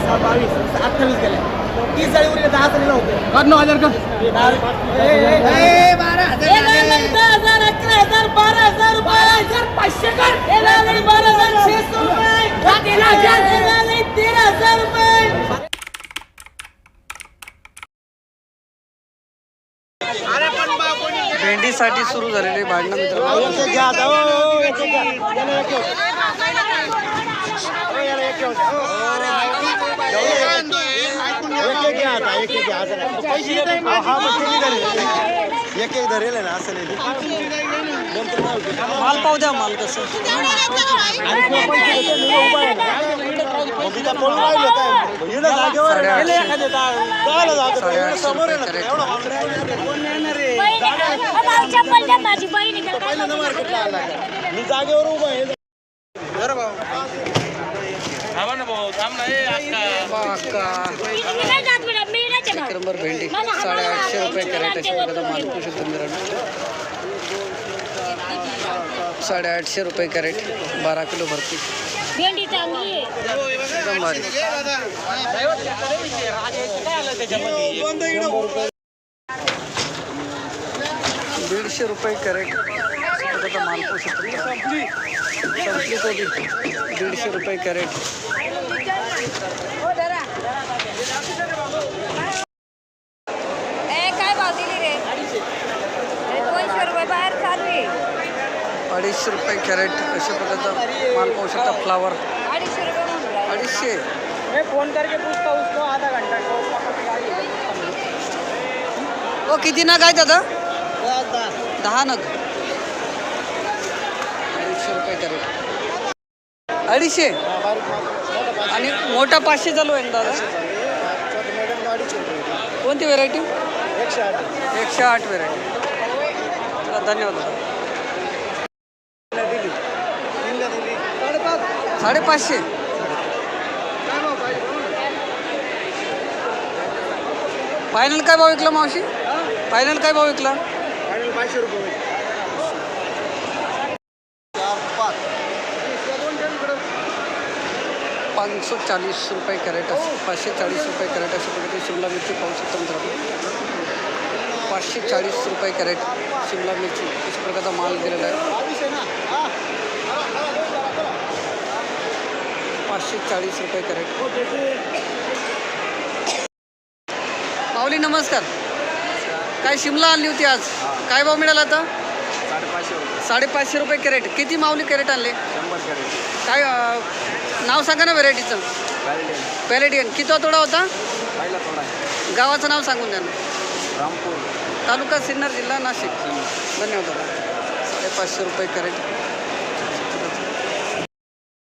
22 28 गेल्या 30 जाळी उरले 10 जणी नव्हते कर 9000 का 10,000 11,000 12,000 12,500 कर 12,600 रुपये 13,000 रुपये भेंडीसाठी सुरू झालेले भांडणं मित्रांनो. धरेल ना असं माल पाव द्या माल कसं मी जागेवर उभा आहे. नंबर भेंडी 850 रुपये कॅरेट अशा प्रकारचा माल पाहू शकतो मित्रांनो. 850 रुपये कॅरेट 12 किलो भरती भेंडी चांगली आहे एकदम भारी. 150 रुपये कॅरेट प्रकारचा माल पाहू शकतो. संपली कोबी 150 रुपये कॅरेट. काय भाव दिली रे 200 रुपये बाहेर चालू आहे 250 रुपये कॅरेट अशा प्रकारचा माल पाहू शकता. फ्लावर 250 रुपये म्हणून राहिले. 250. मैं फोन करके पूछता हूँ उसको आधा घंटा ओ किती नग आहे दादा 10 नग 250 रुपये कॅरेट 250 आणि मोठा 500 चालू आहे ना दादा. कोणती व्हेरायटी 108 व्हेरायटी. धन्यवाद दादा. 550. फायनल काय भाव विकला मावशी फायनल काय भाव विकला 500 रुपये 540 रुपये कॅरेट 540 रुपये कॅरेट अशा प्रकारची शिमला मिरची पाहू शकतो मित्रांनो. 540 रुपये कॅरेट शिमला मिरची अशा प्रकारचा माल दिलेला आहे. 540 रुपये कॅरेट. माऊली नमस्कार. काय शिमला आणली होती आज काय भाव मिळाला आता 550 रुपये कॅरेट. किती माऊली कॅरेट आणले काय नाव सांगा ना व्हेरायटीचं. पॅलेडियन. किती तोडा होता गावाचं नाव सांगून द्या ना. रामपूर तालुका सिन्नर जिल्हा नाशिक. धन्यवाद. 550 रुपये कॅरेट.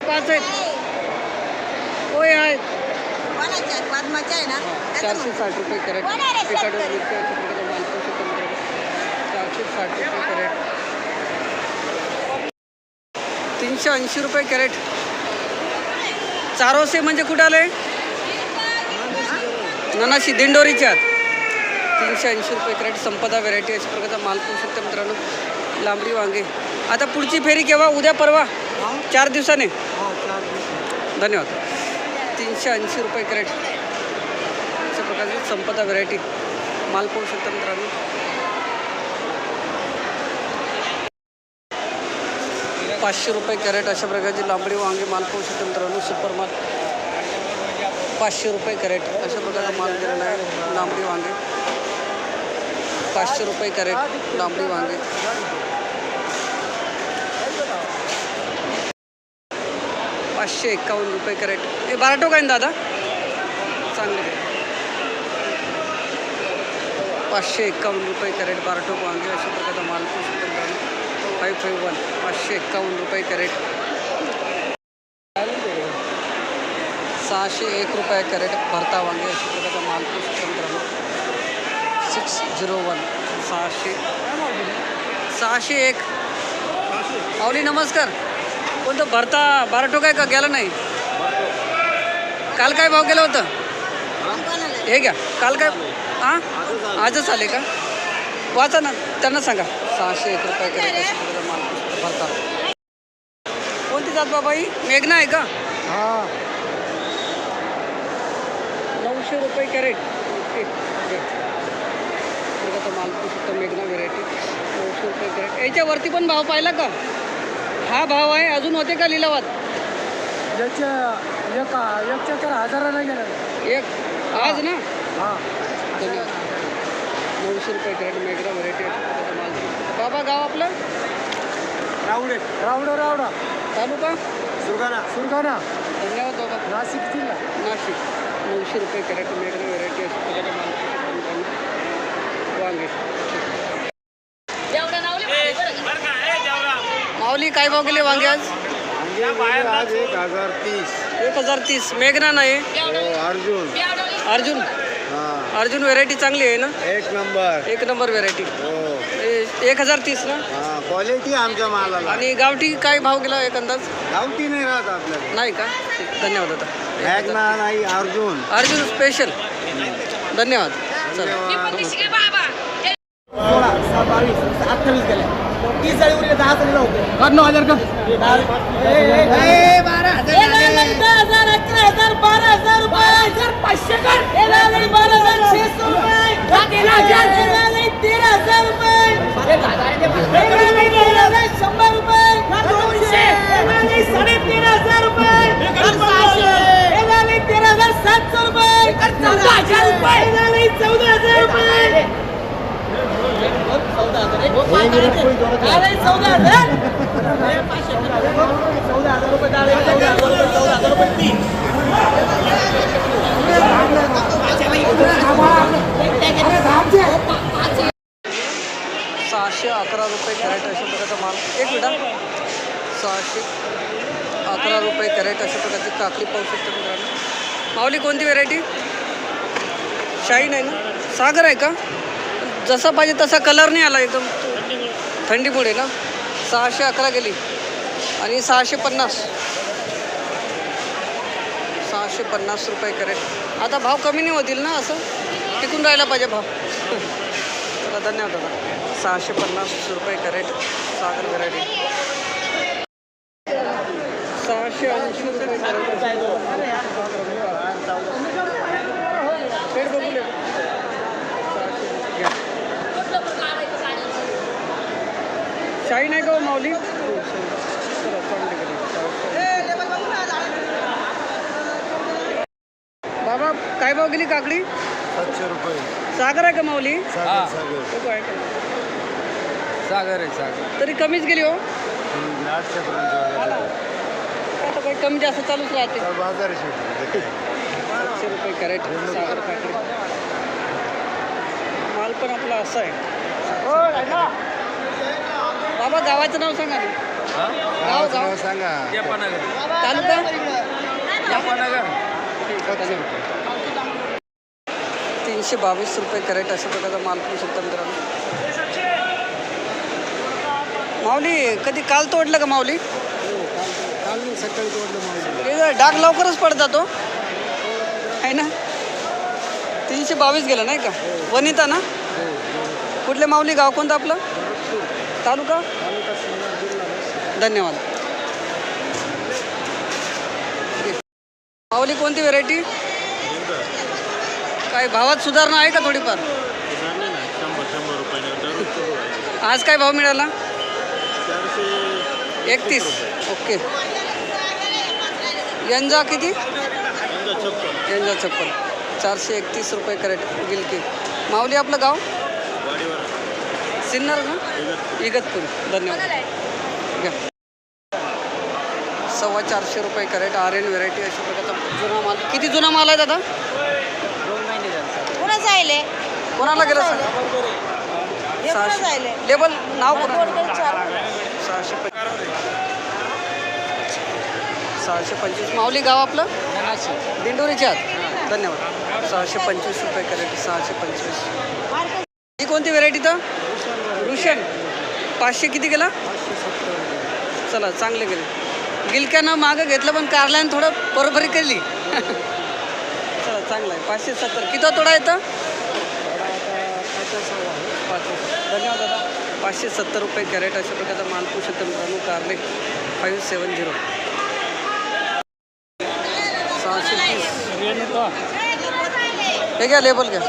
5 आहेत होय आहेत 460 रुपये कॅरेट. पिकाडो 460 रुपये कॅरेट. 380 रुपये कॅरेट. चारोसे म्हणजे कुठं आले ननाशी दिंडोरीच्या 380 रुपये कॅरेट. संपदा व्हेरायटी अशा प्रकारचा माल पाहू शकता मित्रांनो. लांबडी वांगे. आता पुढची फेरी केव्हा उद्या परवा 4 दिवसाने. धन्यवाद. 380 रुपये कॅरेट अशा प्रकारची संपदा व्हेरायटी माल पाहू शकता मित्रांनो. 500 रुपये कॅरेट अशा प्रकारची लांबडी वांगे माल पाहू शकता मित्रांनो. सुपर माल 500 रुपये कॅरेट अशा प्रकारचा माल दिलेला आहे. लांबडी वांगे 500 रुपये कॅरेट लांबडी वांगे. 551 रुपये कॅरेट. हे 12 टोक आहे ना दादा चांगले. 551 रुपये कॅरेट 12 टोक वांगे अशा प्रकारचा माल पाहू शकता मित्रांनो. 551 551 रुपये कॅरेट. 601 रुपये कॅरेट भरता वांगे अशा प्रकारचा माल पाहू शकता मित्रांनो. 601 601. माऊली नमस्कार. कोणतं भरता 12 टोक आहे का गेला नाही काल काय भाव गेलं होतं हे घ्या. काल काय हां आजच आले का वाचा ना त्यांना सांगा. 601 रुपये कॅरेट अशा प्रकारचा माल भरता. कोणती जात बाबा ही मेघना आहे का रुपये कॅरेट. ओके आता माल पाहू शकता मेघना व्हेरायटी 900 रुपये कॅरेट. याच्यावरती पण भाव पाहिला का? हा भाव आहे. अजून होते का लिलावात? एकच्या तर हजाराला गेला. एक आज ना. हां धन्यवाद. 900 रुपये कॅरेट मेघना व्हेरायटी माल. बाबा गाव आपलं? रावडा तालुका सुरगाणा. धन्यवाद बाबा. नाशिक जिल्हा. नाशिक. 900 रुपये कॅरेट मेघना व्हेरायटी माल वांगे. माऊली काय भाव गेले वांगे आज? आज 1030. 1030. मेघना नाही अर्जुन. अर्जुन व्हेरायटी चांगली आहे ना? एक नंबर व्हेरायटी. 1030 ना. क्वालिटी आमच्या मालाला. आणि गावठी काय भाव गेला एक अंदाज? गावठी नाही राहत आपल्याला. नाही का? ठीक. धन्यवाद दादा. मॅग्ना नाही अर्जुन स्पेशल. धन्यवाद. चला 16, 22, 28 गेल्या. 30 जाळी उरले 10 तरी नव्हते. 9,000 का? 12,000. 10,000, 11,000, 12,000 रुपये. 500 कर. 12,600 रुपये. 13,000 रुपये. 13,000 रुपये. 100 रुपये. 13,500 रुपये. 13,700 रुपये. 14,000 रुपये. 14,000 रुपये. 14,000 रुपये. 611 रुपये कॅरेट अशा प्रकारचा माल. एक मिनिट. 611 रुपये कॅरेट अशा प्रकारची काकडी पाहू शकतो मित्रांनो. माऊली कोणती व्हेरायटी? शाईन आहे ना? सागर आहे का? जसा पाहिजे तसा कलर नाही आला एकदम थंडीमुळे ना. 611 गेली आणि 650 रुपये कॅरेट. आता भाव कमी नाही होतील ना? असं टिकून राहायला पाहिजे भाव. चला धन्यवाद दादा. 650 रुपये कॅरेट सागर व्हेरायटी. 680 रुपये कॅरेट. पेट बघूया. शाईन आहे का हो माऊली? बाबा काय भाव गेली काकडी? 700 रुपये. सागर आहे का माऊली? सागर. बघू आहे का? सागर आहे. तरी कमीच गेली हो. 800 पर्यंत. आता काही कमी जास्त चालूच राहते. बाजार 700 रुपये कॅरेट सागर काकडी. माल पण आपला असा आहे. बाबा गावाचं नाव सांगा ना. गाव सांगा. तालुका? 322 रुपये कॅरेट अशा प्रकारचा माल पण शकता मित्रांनो. माऊली कधी काल तोडलं का माऊली? काल सकाळी तोडलं माऊली. डाग लवकरच पडत जातो आहे ना. 322 गेलं नाही का? वनिता ना? कुठले माऊली? गाव कोणतं आपलं? तालुका? धन्यवाद. माऊली कोणती व्हेरायटी? काय भावात सुधारणा आहे का थोडीफार? 100 रुपये. आज काय भाव मिळाला? 431 ओके. यंजा किती? यंजा 56. 431 रुपये कॅरेट गिलकी. माऊली आपलं गाव? सिन्नर ना? इगतपूर. धन्यवाद. घ्या. 425 रुपये कॅरेट आर्यन व्हेरायटी अशा प्रकारचा जुना माल. किती जुना माल आहे दादा? 2 महिने कोणाचं आहे? कोणाला गेलं सांगा? 600. लेबल नाव कोणाला? 625. माऊली गाव आपलं? दिंडोरीच्या आत. धन्यवाद. 625 रुपये कॅरेट 625. ही कोणती व्हेरायटी तर? रुशन. 500 किती गेला? चला चांगले गेले. गिलक्यानं मागं घेतलं पण कारल्यानं थोडं बरोबरी केली. चला चांगलं आहे. 570. किती तोडा येतं? धन्यवाद दादा. 570 रुपये कॅरेट अशा प्रकारचा माल पाहू शकतो मित्रांनो. कारले 570. 630. हे घ्या लेबल घ्या.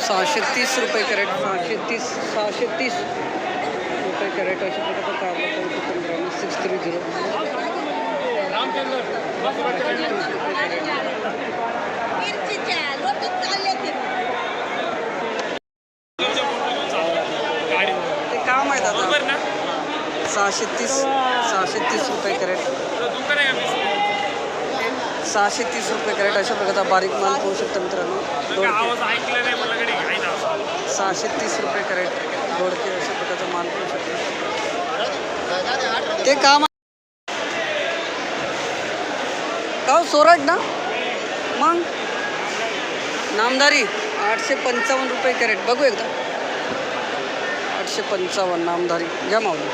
630 रुपये कॅरेट. 630 रुपये कॅरेट अशा प्रकारचा कारला पाहू शकतो मित्रांनो. 630. ते काम आहे दादा. 630 रुपये कॅरेट. 630 रुपये कॅरेट अशा प्रकारचा बारीक माल पाहू शकता मित्रांनो. 630 रुपये कॅरेट दोडके अशा प्रकारचा माल पाहू शकता. ते काम का सोरट ना मग. नामदारी 855 रुपये कॅरेट. बघू एकदा. 855 नामदारी. घ्या माऊली.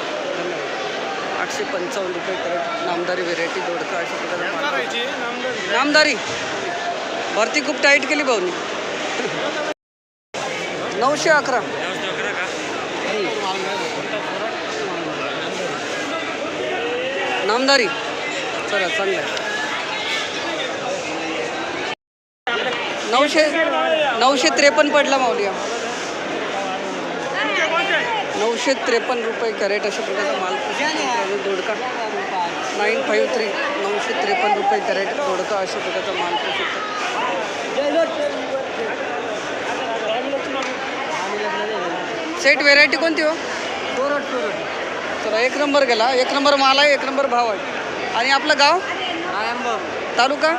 855 रुपये कॅरेट नामदारी व्हेरायटी दोडका अशा प्रकारचा नामदारी. भरती खूप टाईट केली भाऊनी. 911. नामदारी चला चांगलं आहे. 953 पडला माऊली. 953 रुपये कॅरेट अशा प्रकारचा माल दोडका. 953 953 रुपये कॅरेट दोडका अशा प्रकारचा माल पाहू शकतो. सेट व्हेरायटी कोणती हो? चला एक नंबर गेला. एक नंबर माल आहे. एक नंबर भाव आहे. आणि आपलं गाव तालुका.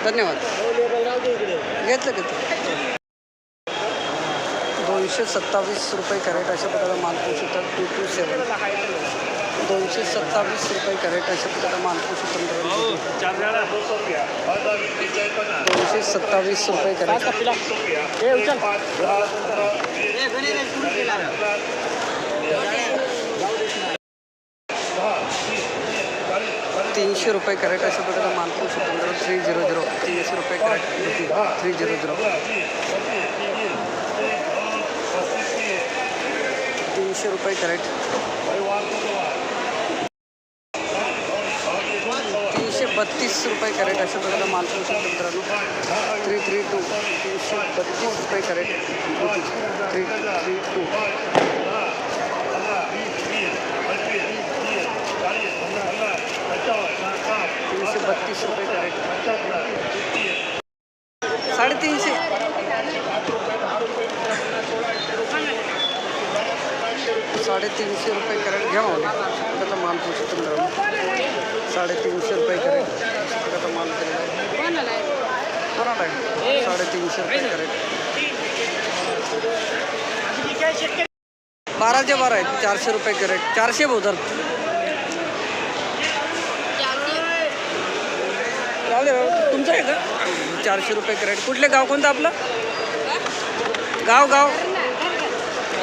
धन्यवाद. घेतलं किती. 227 रुपये कॅरेट अशा प्रकारचा माल पाहू शकतात. 227 रुपये कॅरेट अशा प्रकारचा माल पाहू शकतो. 227 रुपये कॅरेट. 300 रुपये कॅरेट अशा प्रकारचा माल पाहू शकतो. 300 300 रुपये कॅरेट. 300 300 रुपये कॅरेट. 332 रुपये कॅरेट अशा प्रकारचा माल पाहू शकतो मित्रांनो. 332 332 रुपये कॅरेट. 332 332 रुपये कॅरेट. 350. 350 रुपये कॅरेट. घ्या माऊली. त्याचा माल पाहू शकतो मित्रांनो. 350 रुपये कॅरेट त्याचा माल केलेला आहे. कोणाला आहे? 350 रुपये कॅरेट. 12चे 12 आहेत. 400 रुपये कॅरेट. 400 बहुतर. तुमचं आहे का? 400 रुपये कॅरेट. कुठले गाव कोणतं आपलं? गाव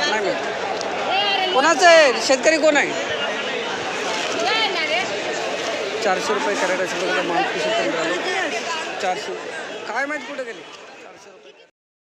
नाही माहीत. कोणाचं आहे? शेतकरी कोण आहे? 400 रुपये कॅरेट अशा प्रकारचा माल 400. काय माहीत कुठे गेले.